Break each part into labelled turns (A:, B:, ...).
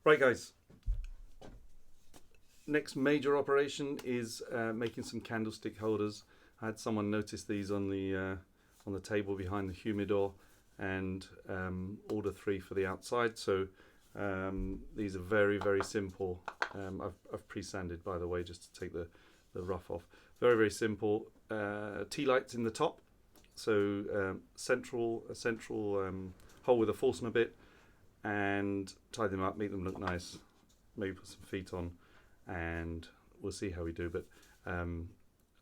A: Right guys, next major operation is making some candlestick holders. I had someone notice these on the table behind the humidor and order 3 for the outside. So these are very simple. I've pre-sanded, by the way, just to take the rough off. Very simple. Tea lights in the top, so a central hole with a Forstner bit, and tie them up, make them look nice, maybe put some feet on, and we'll see how we do. But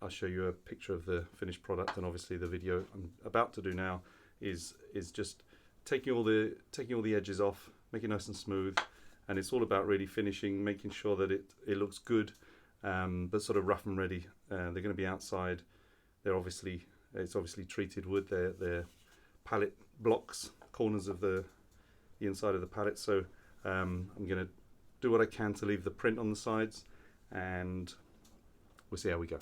A: I'll show you a picture of the finished product, and obviously the video I'm about to do now is just taking all the edges off, making it nice and smooth, and it's all about really finishing, making sure that it looks good, but sort of rough and ready. They're going to be outside. It's obviously treated wood. They're pallet blocks, corners of the inside of the pallet. So I'm going to do what I can to leave the print on the sides, and we'll see how we go.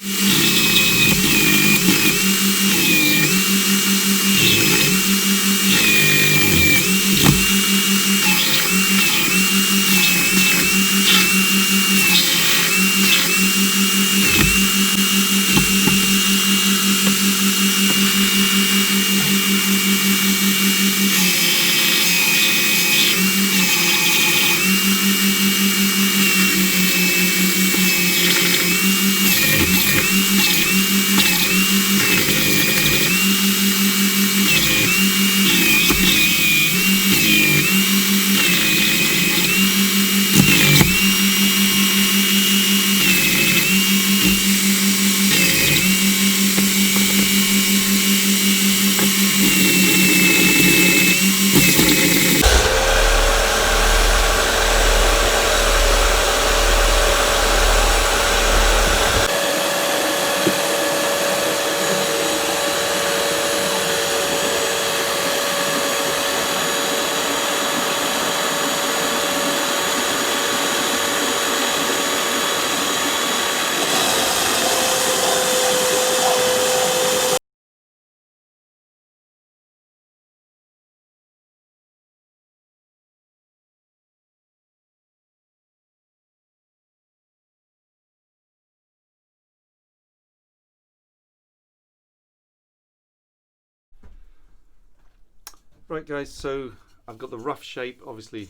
A: Right guys, so I've got the rough shape. Obviously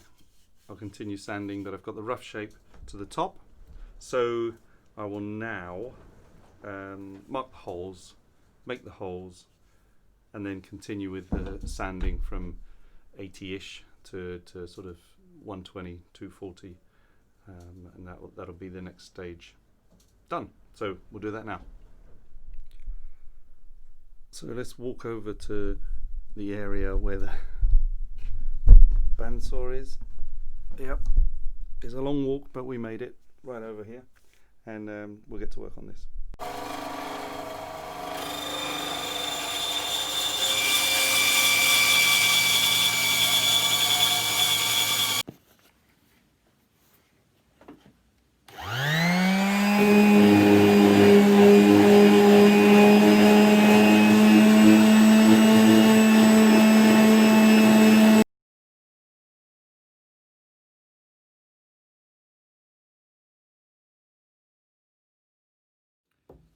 A: I'll continue sanding, but I've got the rough shape to the top. So I will now mark the holes, make the holes, and then continue with the sanding from 80-ish to sort of 120, 240, and that'll be the next stage done. So we'll do that now. So let's walk over to the area where the bandsaw is. Yep, it's a long walk, but we made it right over here, and we'll get to work on this.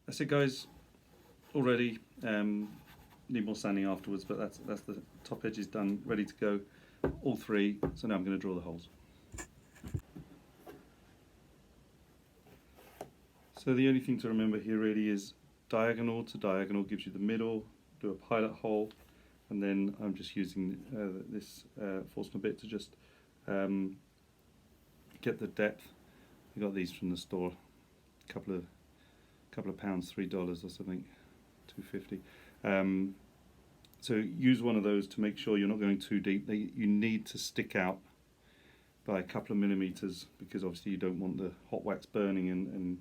A: That's it guys, all ready. Need more sanding afterwards, but that's the top edge is done, ready to go, all 3. So now I'm going to draw the holes. So the only thing to remember here really is diagonal to diagonal gives you the middle, do a pilot hole, and then I'm just using this Forstner bit to just get the depth. I got these from the store, a couple of pounds, $3 or something, $2.50. So use one of those to make sure you're not going too deep. You need to stick out by a couple of millimeters, because obviously you don't want the hot wax burning, and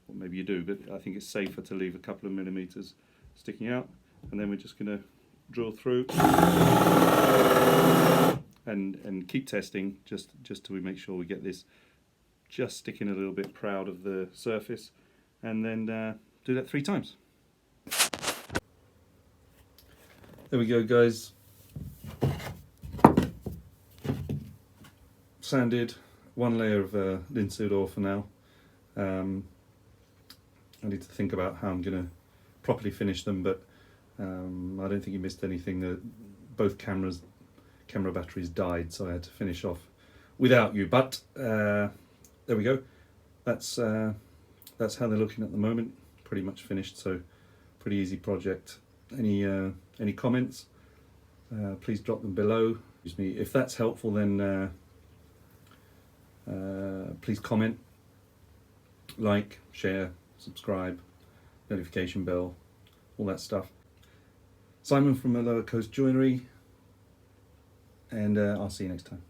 A: well, maybe you do, but I think it's safer to leave a couple of millimeters sticking out. And then we're just going to drill through and keep testing just to make sure we get this just sticking a little bit proud of the surface, and then do that 3 times. There we go guys, sanded, one layer of linseed oil for now. I need to think about how I'm going to properly finish them, but I don't think you missed anything. Both camera batteries died, so I had to finish off without you. But there we go. That's how they're looking at the moment. Pretty much finished, so pretty easy project. Any comments? Please drop them below. If that's helpful, then please comment, like, share, subscribe, notification bell, all that stuff. Simon from Aloha Coast Joinery, and I'll see you next time.